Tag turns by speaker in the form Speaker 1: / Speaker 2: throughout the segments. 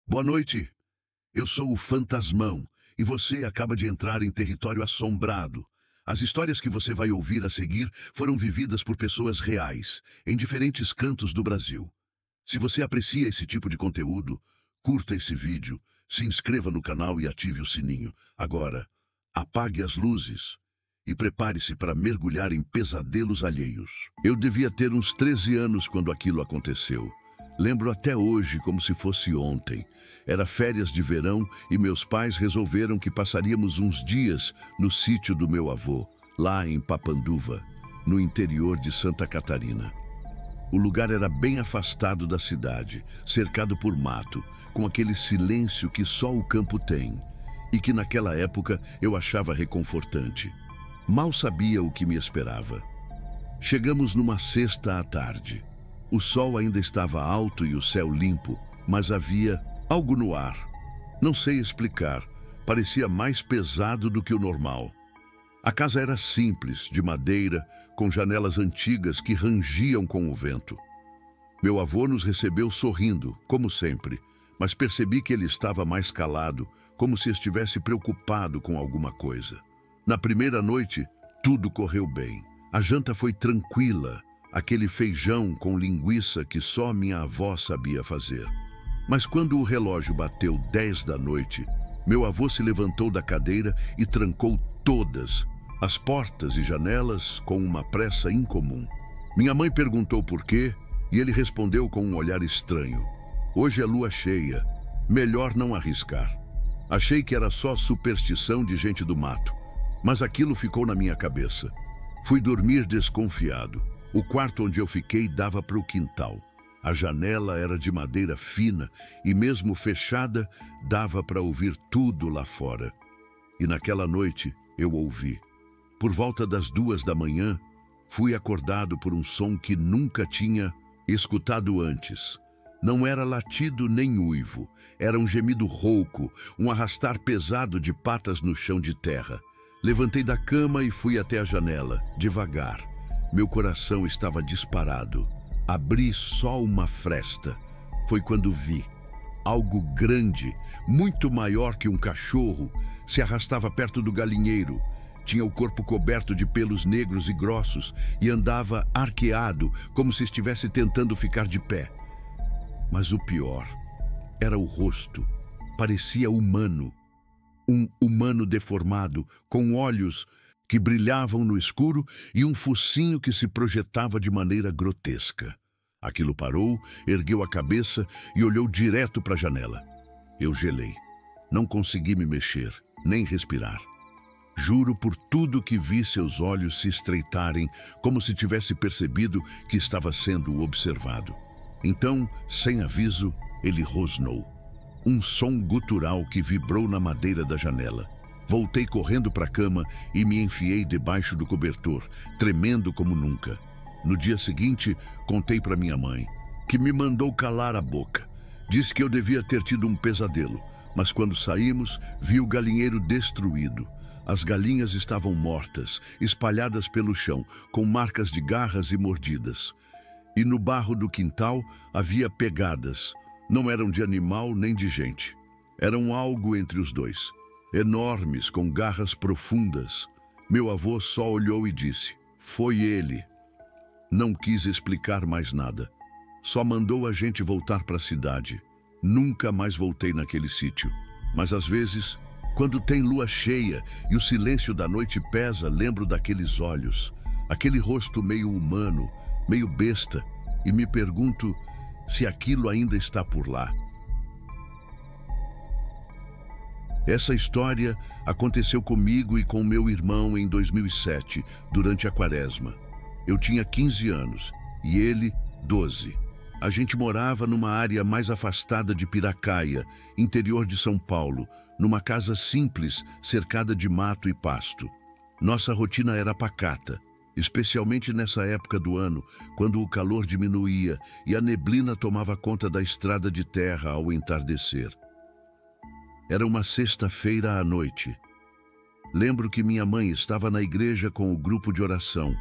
Speaker 1: Boa noite, eu sou o Fantasmão e você acaba de entrar em território assombrado. As histórias que você vai ouvir a seguir foram vividas por pessoas reais, em diferentes cantos do Brasil. Se você aprecia esse tipo de conteúdo, curta esse vídeo, se inscreva no canal e ative o sininho. Agora, apague as luzes e prepare-se para mergulhar em pesadelos alheios. Eu devia ter uns 13 anos quando aquilo aconteceu. Lembro até hoje como se fosse ontem. Era férias de verão e meus pais resolveram que passaríamos uns dias no sítio do meu avô, lá em Papanduva, no interior de Santa Catarina. O lugar era bem afastado da cidade, cercado por mato, com aquele silêncio que só o campo tem, e que naquela época eu achava reconfortante. Mal sabia o que me esperava. Chegamos numa sexta à tarde. O sol ainda estava alto e o céu limpo, mas havia algo no ar. Não sei explicar, parecia mais pesado do que o normal. A casa era simples, de madeira, com janelas antigas que rangiam com o vento. Meu avô nos recebeu sorrindo, como sempre, mas percebi que ele estava mais calado, como se estivesse preocupado com alguma coisa. Na primeira noite, tudo correu bem. A janta foi tranquila, aquele feijão com linguiça que só minha avó sabia fazer. Mas quando o relógio bateu 10 da noite, meu avô se levantou da cadeira e trancou todas as portas e janelas com uma pressa incomum. Minha mãe perguntou por quê e ele respondeu com um olhar estranho. Hoje é lua cheia, melhor não arriscar. Achei que era só superstição de gente do mato, mas aquilo ficou na minha cabeça. Fui dormir desconfiado. O quarto onde eu fiquei dava para o quintal. A janela era de madeira fina e mesmo fechada dava para ouvir tudo lá fora. E naquela noite eu ouvi. Por volta das 2 da manhã, fui acordado por um som que nunca tinha escutado antes. Não era latido nem uivo, era um gemido rouco, um arrastar pesado de patas no chão de terra. Levantei da cama e fui até a janela, devagar. Meu coração estava disparado. Abri só uma fresta. Foi quando vi. Algo grande, muito maior que um cachorro, se arrastava perto do galinheiro. Tinha o corpo coberto de pelos negros e grossos e andava arqueado, como se estivesse tentando ficar de pé. Mas o pior era o rosto. Parecia humano. Um humano deformado, com olhos que brilhavam no escuro e um focinho que se projetava de maneira grotesca. Aquilo parou, ergueu a cabeça e olhou direto para a janela. Eu gelei. Não consegui me mexer, nem respirar. Juro por tudo que vi seus olhos se estreitarem, como se tivesse percebido que estava sendo observado. Então, sem aviso, ele rosnou. Um som gutural que vibrou na madeira da janela. Voltei correndo para a cama e me enfiei debaixo do cobertor, tremendo como nunca. No dia seguinte, contei para minha mãe, que me mandou calar a boca. Disse que eu devia ter tido um pesadelo, mas quando saímos, vi o galinheiro destruído. As galinhas estavam mortas, espalhadas pelo chão, com marcas de garras e mordidas. E no barro do quintal havia pegadas. Não eram de animal nem de gente. Eram algo entre os dois. Enormes, com garras profundas. Meu avô só olhou e disse, foi ele. Não quis explicar mais nada. Só mandou a gente voltar para a cidade. Nunca mais voltei naquele sítio. Mas às vezes, quando tem lua cheia e o silêncio da noite pesa, lembro daqueles olhos, aquele rosto meio humano, meio besta, e me pergunto se aquilo ainda está por lá. Essa história aconteceu comigo e com meu irmão em 2007, durante a Quaresma. Eu tinha 15 anos e ele 12. A gente morava numa área mais afastada de Piracaia, interior de São Paulo, numa casa simples, cercada de mato e pasto. Nossa rotina era pacata, especialmente nessa época do ano, quando o calor diminuía e a neblina tomava conta da estrada de terra ao entardecer. Era uma sexta-feira à noite. Lembro que minha mãe estava na igreja com o grupo de oração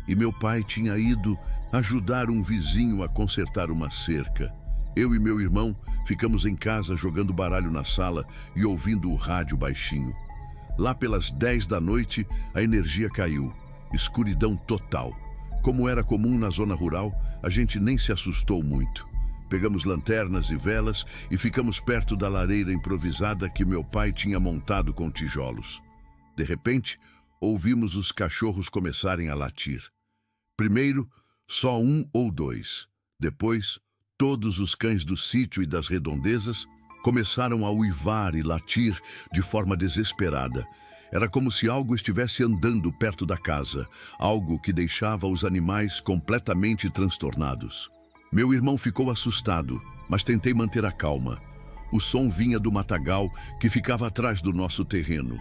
Speaker 1: e meu pai tinha ido ajudar um vizinho a consertar uma cerca. Eu e meu irmão ficamos em casa jogando baralho na sala e ouvindo o rádio baixinho. Lá pelas 10 da noite, a energia caiu. Escuridão total. Como era comum na zona rural, a gente nem se assustou muito. Pegamos lanternas e velas e ficamos perto da lareira improvisada que meu pai tinha montado com tijolos. De repente, ouvimos os cachorros começarem a latir. Primeiro, só um ou dois. Depois, todos os cães do sítio e das redondezas começaram a uivar e latir de forma desesperada. Era como se algo estivesse andando perto da casa, algo que deixava os animais completamente transtornados. Meu irmão ficou assustado, mas tentei manter a calma. O som vinha do matagal que ficava atrás do nosso terreno.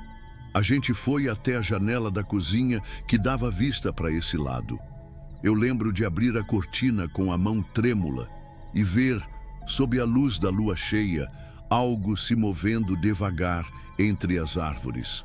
Speaker 1: A gente foi até a janela da cozinha que dava vista para esse lado. Eu lembro de abrir a cortina com a mão trêmula e ver, sob a luz da lua cheia, algo se movendo devagar entre as árvores.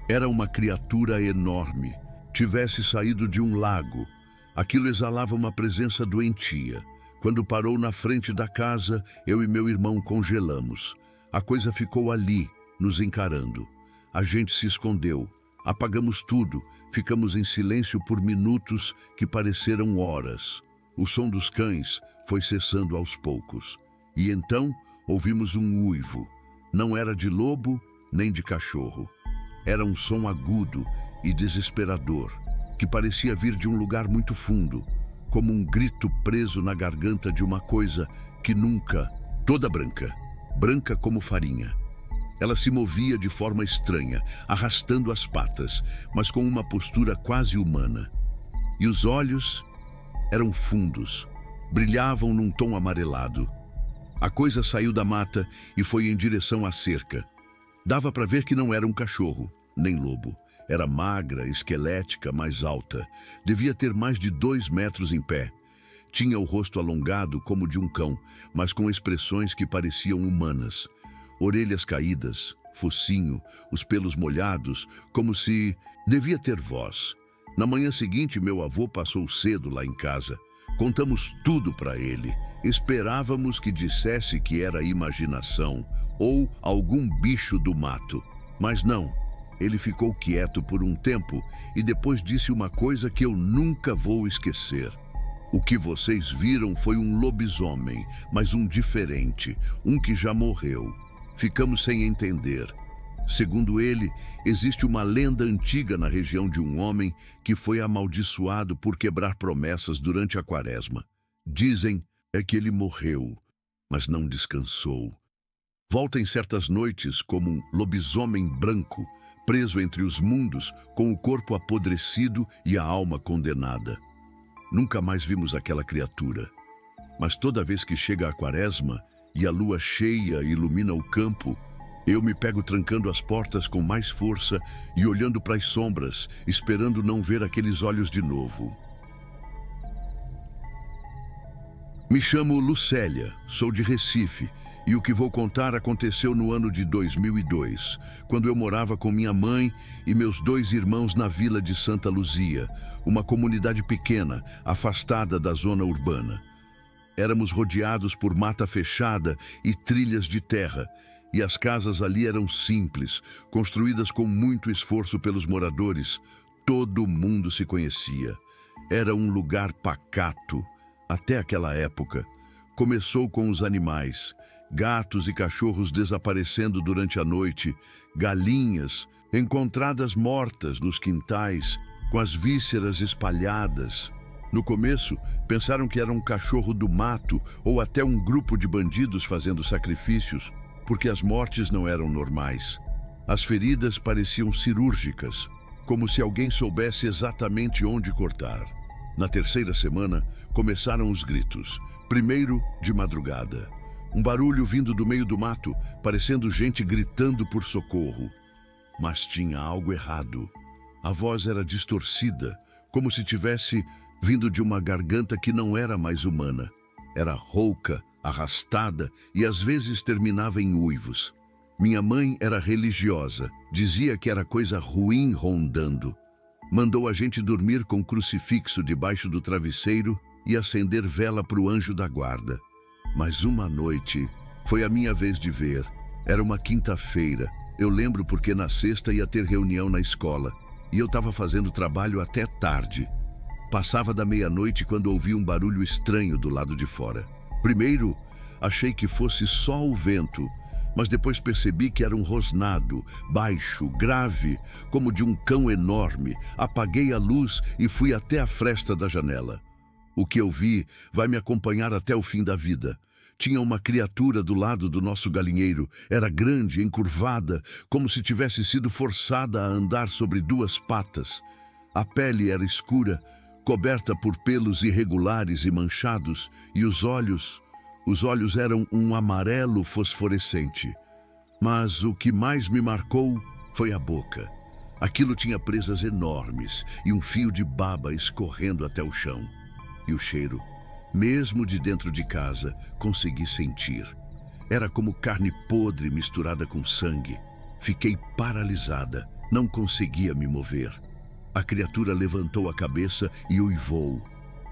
Speaker 1: Era uma criatura enorme. Tivesse saído de um lago. Aquilo exalava uma presença doentia. Quando parou na frente da casa, eu e meu irmão congelamos. A coisa ficou ali, nos encarando. A gente se escondeu. Apagamos tudo. Ficamos em silêncio por minutos que pareceram horas. O som dos cães foi cessando aos poucos. E então ouvimos um uivo. Não era de lobo nem de cachorro. Era um som agudo e desesperador, que parecia vir de um lugar muito fundo, como um grito preso na garganta de uma coisa que nunca... Toda branca, branca como farinha. Ela se movia de forma estranha, arrastando as patas, mas com uma postura quase humana. E os olhos eram fundos, brilhavam num tom amarelado. A coisa saiu da mata e foi em direção à cerca. Dava para ver que não era um cachorro, nem lobo. Era magra, esquelética, mais alta. Devia ter mais de 2 metros em pé. Tinha o rosto alongado como de um cão, mas com expressões que pareciam humanas. Orelhas caídas, focinho, os pelos molhados, como se... Devia ter voz. Na manhã seguinte, meu avô passou cedo lá em casa. Contamos tudo para ele. Esperávamos que dissesse que era imaginação ou algum bicho do mato. Mas não. Ele ficou quieto por um tempo e depois disse uma coisa que eu nunca vou esquecer. O que vocês viram foi um lobisomem, mas um diferente, um que já morreu. Ficamos sem entender. Segundo ele, existe uma lenda antiga na região de um homem que foi amaldiçoado por quebrar promessas durante a quaresma. Dizem que ele morreu, mas não descansou. Volta em certas noites como um lobisomem branco, preso entre os mundos, com o corpo apodrecido e a alma condenada. Nunca mais vimos aquela criatura. Mas toda vez que chega a quaresma e a lua cheia ilumina o campo, eu me pego trancando as portas com mais força e olhando para as sombras, esperando não ver aqueles olhos de novo. Me chamo Lucélia, sou de Recife, e o que vou contar aconteceu no ano de 2002, quando eu morava com minha mãe e meus 2 irmãos na vila de Santa Luzia, uma comunidade pequena, afastada da zona urbana. Éramos rodeados por mata fechada e trilhas de terra, e as casas ali eram simples, construídas com muito esforço pelos moradores. Todo mundo se conhecia. Era um lugar pacato. Até aquela época, começou com os animais, gatos e cachorros desaparecendo durante a noite, galinhas encontradas mortas nos quintais, com as vísceras espalhadas. No começo, pensaram que era um cachorro do mato ou até um grupo de bandidos fazendo sacrifícios, porque as mortes não eram normais. As feridas pareciam cirúrgicas, como se alguém soubesse exatamente onde cortar. Na terceira semana, começaram os gritos. Primeiro, de madrugada. Um barulho vindo do meio do mato, parecendo gente gritando por socorro. Mas tinha algo errado. A voz era distorcida, como se tivesse vindo de uma garganta que não era mais humana. Era rouca, arrastada e às vezes terminava em uivos. Minha mãe era religiosa, dizia que era coisa ruim rondando. Mandou a gente dormir com crucifixo debaixo do travesseiro e acender vela para o anjo da guarda. Mas uma noite foi a minha vez de ver. Era uma quinta-feira. Eu lembro porque na sexta ia ter reunião na escola e eu estava fazendo trabalho até tarde. Passava da meia-noite quando ouvi um barulho estranho do lado de fora. Primeiro, achei que fosse só o vento, mas depois percebi que era um rosnado, baixo, grave, como de um cão enorme. Apaguei a luz e fui até a fresta da janela. O que eu vi vai me acompanhar até o fim da vida. Tinha uma criatura do lado do nosso galinheiro. Era grande, encurvada, como se tivesse sido forçada a andar sobre duas patas. A pele era escura, coberta por pelos irregulares e manchados, e os olhos eram um amarelo fosforescente. Mas o que mais me marcou foi a boca. Aquilo tinha presas enormes e um fio de baba escorrendo até o chão. E o cheiro, mesmo de dentro de casa, consegui sentir. Era como carne podre misturada com sangue. Fiquei paralisada, não conseguia me mover. A criatura levantou a cabeça e uivou.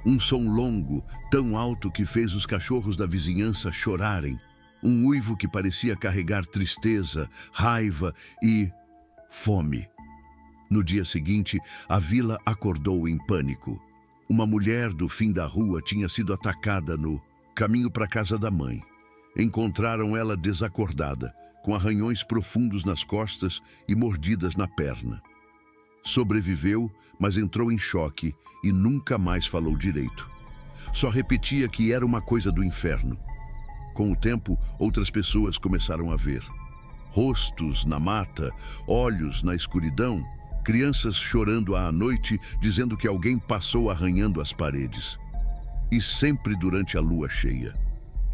Speaker 1: Um som longo, tão alto que fez os cachorros da vizinhança chorarem. Um uivo que parecia carregar tristeza, raiva e fome. No dia seguinte, a vila acordou em pânico. Uma mulher do fim da rua tinha sido atacada no caminho para a casa da mãe. Encontraram ela desacordada, com arranhões profundos nas costas e mordidas na perna. Sobreviveu, mas entrou em choque e nunca mais falou direito. Só repetia que era uma coisa do inferno. Com o tempo, outras pessoas começaram a ver. Rostos na mata, olhos na escuridão, crianças chorando à noite, dizendo que alguém passou arranhando as paredes. E sempre durante a lua cheia.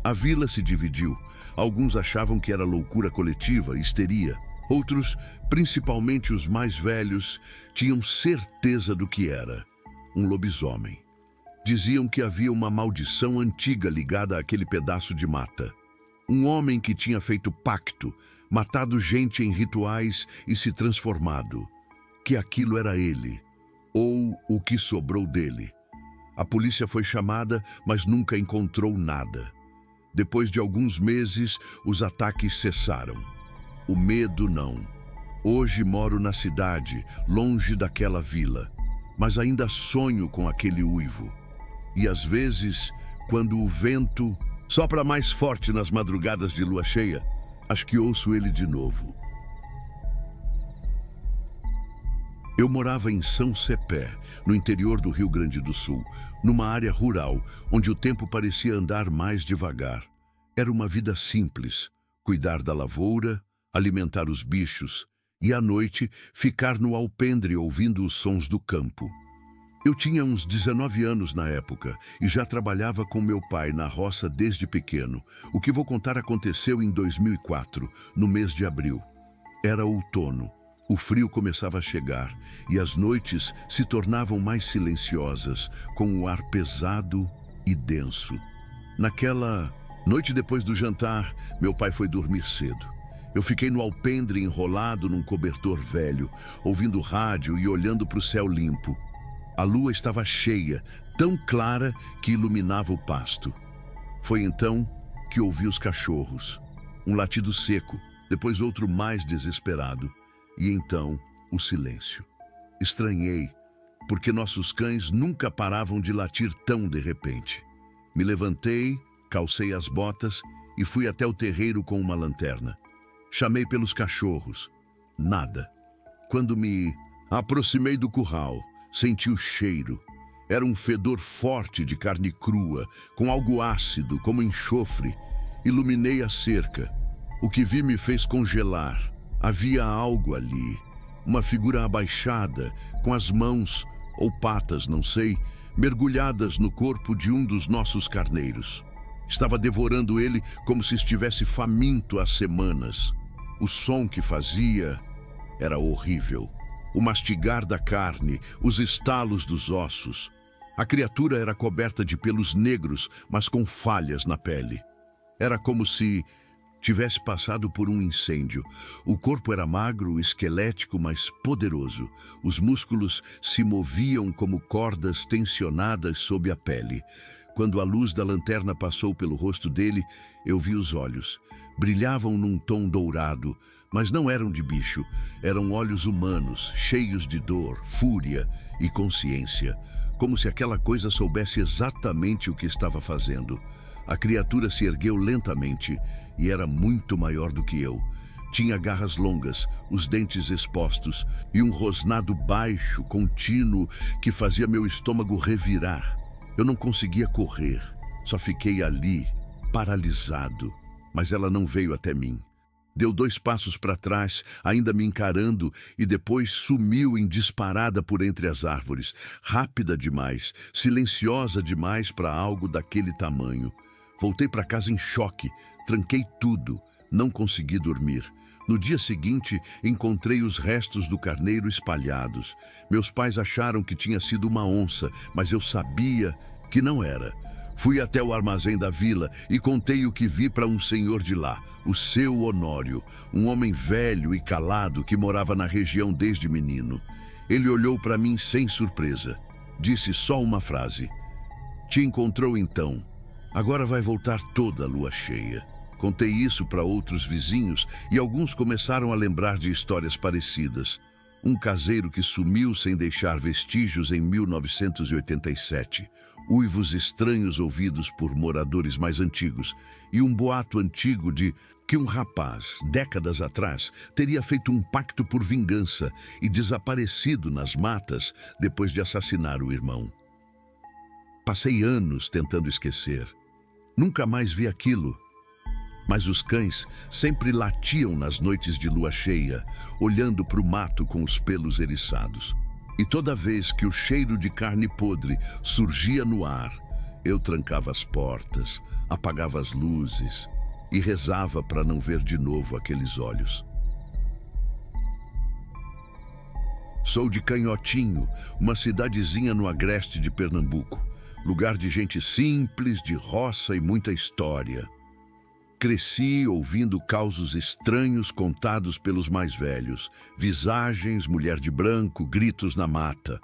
Speaker 1: A vila se dividiu. Alguns achavam que era loucura coletiva, histeria. Outros, principalmente os mais velhos, tinham certeza do que era: um lobisomem. Diziam que havia uma maldição antiga ligada àquele pedaço de mata. Um homem que tinha feito pacto, matado gente em rituais e se transformado. Que aquilo era ele, ou o que sobrou dele. A polícia foi chamada, mas nunca encontrou nada. Depois de alguns meses, os ataques cessaram. O medo não. Hoje moro na cidade, longe daquela vila, mas ainda sonho com aquele uivo. E às vezes, quando o vento sopra mais forte nas madrugadas de lua cheia, acho que ouço ele de novo. Eu morava em São Cepé, no interior do Rio Grande do Sul, numa área rural, onde o tempo parecia andar mais devagar. Era uma vida simples: cuidar da lavoura, alimentar os bichos e, à noite, ficar no alpendre ouvindo os sons do campo. Eu tinha uns 19 anos na época e já trabalhava com meu pai na roça desde pequeno. O que vou contar aconteceu em 2004, no mês de abril. Era outono. O frio começava a chegar e as noites se tornavam mais silenciosas, com o ar pesado e denso. Naquela noite depois do jantar, meu pai foi dormir cedo. Eu fiquei no alpendre enrolado num cobertor velho, ouvindo rádio e olhando para o céu limpo. A lua estava cheia, tão clara que iluminava o pasto. Foi então que ouvi os cachorros. Um latido seco, depois outro mais desesperado. E então, o silêncio. Estranhei, porque nossos cães nunca paravam de latir tão de repente. Me levantei, calcei as botas e fui até o terreiro com uma lanterna. Chamei pelos cachorros. Nada. Quando me aproximei do curral, senti o cheiro. Era um fedor forte de carne crua, com algo ácido, como enxofre. Iluminei a cerca. O que vi me fez congelar. Havia algo ali, uma figura abaixada, com as mãos, ou patas, não sei, mergulhadas no corpo de um dos nossos carneiros. Estava devorando ele como se estivesse faminto há semanas. O som que fazia era horrível. O mastigar da carne, os estalos dos ossos. A criatura era coberta de pelos negros, mas com falhas na pele. Era como se tivesse passado por um incêndio. O corpo era magro, esquelético, mas poderoso. Os músculos se moviam como cordas tensionadas sob a pele. Quando a luz da lanterna passou pelo rosto dele, eu vi os olhos. Brilhavam num tom dourado, mas não eram de bicho. Eram olhos humanos, cheios de dor, fúria e consciência, como se aquela coisa soubesse exatamente o que estava fazendo. A criatura se ergueu lentamente e era muito maior do que eu. Tinha garras longas, os dentes expostos e um rosnado baixo, contínuo, que fazia meu estômago revirar. Eu não conseguia correr, só fiquei ali, paralisado. Mas ela não veio até mim. Deu 2 passos para trás, ainda me encarando, e depois sumiu em disparada por entre as árvores. Rápida demais, silenciosa demais para algo daquele tamanho. Voltei para casa em choque, tranquei tudo, não consegui dormir. No dia seguinte, encontrei os restos do carneiro espalhados. Meus pais acharam que tinha sido uma onça, mas eu sabia que não era. Fui até o armazém da vila e contei o que vi para um senhor de lá, o seu Honório, um homem velho e calado que morava na região desde menino. Ele olhou para mim sem surpresa. Disse só uma frase: "Te encontrou então. Agora vai voltar toda a lua cheia." Contei isso para outros vizinhos e alguns começaram a lembrar de histórias parecidas. Um caseiro que sumiu sem deixar vestígios em 1987. Uivos estranhos ouvidos por moradores mais antigos e um boato antigo de que um rapaz, décadas atrás, teria feito um pacto por vingança e desaparecido nas matas depois de assassinar o irmão. Passei anos tentando esquecer. Nunca mais vi aquilo. Mas os cães sempre latiam nas noites de lua cheia, olhando para o mato com os pelos eriçados. E toda vez que o cheiro de carne podre surgia no ar, eu trancava as portas, apagava as luzes e rezava para não ver de novo aqueles olhos. Sou de Canhotinho, uma cidadezinha no agreste de Pernambuco, lugar de gente simples, de roça e muita história. Cresci ouvindo causos estranhos contados pelos mais velhos, visagens, mulher de branco, gritos na mata.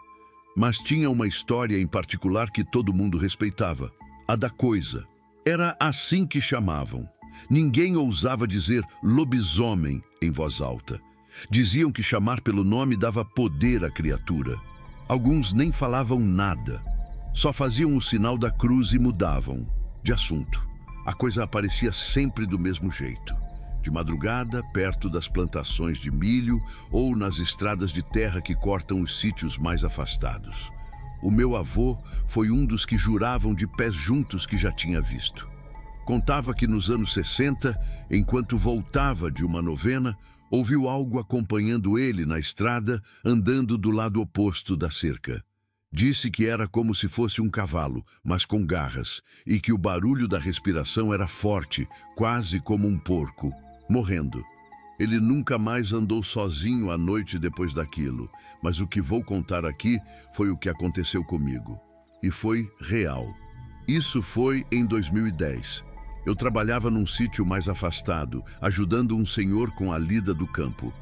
Speaker 1: Mas tinha uma história em particular que todo mundo respeitava, a da coisa. Era assim que chamavam. Ninguém ousava dizer lobisomem em voz alta. Diziam que chamar pelo nome dava poder à criatura. Alguns nem falavam nada, só faziam o sinal da cruz e mudavam de assunto. A coisa aparecia sempre do mesmo jeito. De madrugada, perto das plantações de milho ou nas estradas de terra que cortam os sítios mais afastados. O meu avô foi um dos que juravam de pés juntos que já tinha visto. Contava que nos anos 60, enquanto voltava de uma novena, ouviu algo acompanhando ele na estrada, andando do lado oposto da cerca. Disse que era como se fosse um cavalo, mas com garras, e que o barulho da respiração era forte, quase como um porco, morrendo. Ele nunca mais andou sozinho à noite depois daquilo, mas o que vou contar aqui foi o que aconteceu comigo. E foi real. Isso foi em 2010. Eu trabalhava num sítio mais afastado, ajudando um senhor com a lida do campo.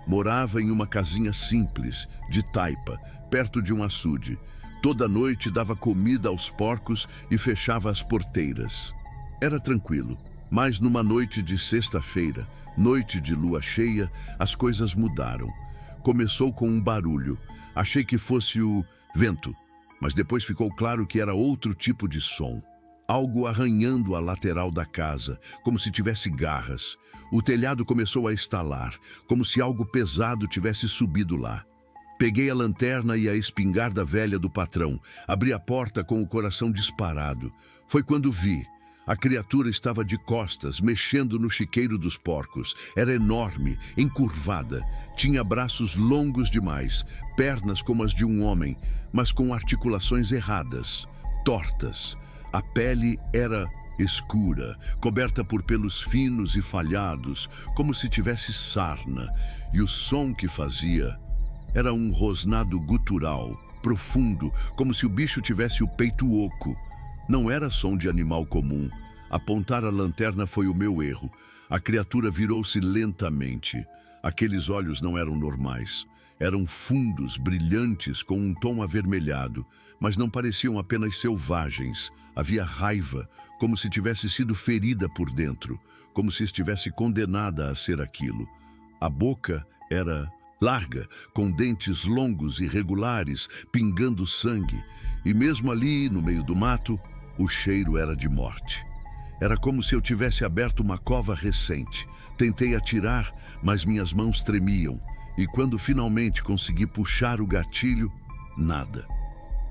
Speaker 1: Morava em uma casinha simples, de taipa, perto de um açude. Toda noite dava comida aos porcos e fechava as porteiras. Era tranquilo, mas numa noite de sexta-feira, noite de lua cheia, as coisas mudaram. Começou com um barulho. Achei que fosse o vento, mas depois ficou claro que era outro tipo de som. Algo arranhando a lateral da casa, como se tivesse garras. O telhado começou a estalar, como se algo pesado tivesse subido lá. Peguei a lanterna e a espingarda velha do patrão. Abri a porta com o coração disparado. Foi quando vi. A criatura estava de costas, mexendo no chiqueiro dos porcos. Era enorme, encurvada. Tinha braços longos demais, pernas como as de um homem, mas com articulações erradas, tortas. A pele era escura, coberta por pelos finos e falhados, como se tivesse sarna, e o som que fazia era um rosnado gutural, profundo, como se o bicho tivesse o peito oco. Não era som de animal comum. Apontar a lanterna foi o meu erro. A criatura virou-se lentamente. Aqueles olhos não eram normais. Eram fundos, brilhantes, com um tom avermelhado, mas não pareciam apenas selvagens. Havia raiva, como se tivesse sido ferida por dentro, como se estivesse condenada a ser aquilo. A boca era larga, com dentes longos e regulares, pingando sangue, e mesmo ali, no meio do mato, o cheiro era de morte. Era como se eu tivesse aberto uma cova recente. Tentei atirar, mas minhas mãos tremiam, e quando finalmente consegui puxar o gatilho, nada.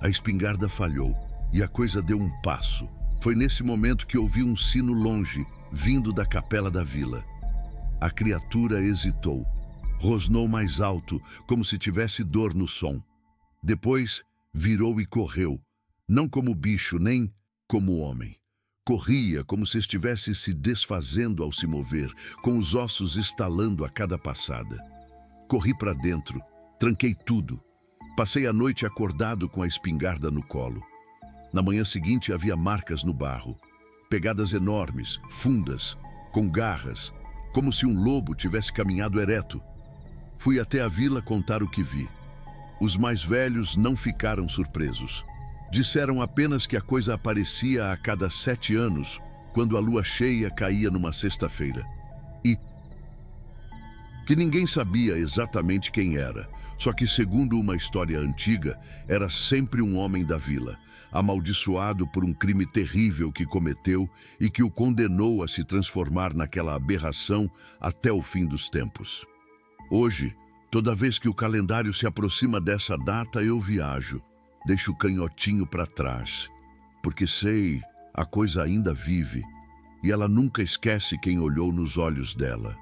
Speaker 1: A espingarda falhou, e a coisa deu um passo. Foi nesse momento que ouvi um sino longe, vindo da capela da vila. A criatura hesitou. Rosnou mais alto, como se tivesse dor no som. Depois, virou e correu, não como bicho, nem como homem. Corria como se estivesse se desfazendo ao se mover, com os ossos estalando a cada passada. Corri para dentro, tranquei tudo. Passei a noite acordado com a espingarda no colo. Na manhã seguinte havia marcas no barro, pegadas enormes, fundas, com garras, como se um lobo tivesse caminhado ereto. Fui até a vila contar o que vi. Os mais velhos não ficaram surpresos. Disseram apenas que a coisa aparecia a cada 7 anos, quando a lua cheia caía numa sexta-feira. E que ninguém sabia exatamente quem era, só que, segundo uma história antiga, era sempre um homem da vila, amaldiçoado por um crime terrível que cometeu e que o condenou a se transformar naquela aberração até o fim dos tempos. Hoje, toda vez que o calendário se aproxima dessa data, eu viajo. Deixo o canhotinho para trás, porque sei, a coisa ainda vive, e ela nunca esquece quem olhou nos olhos dela.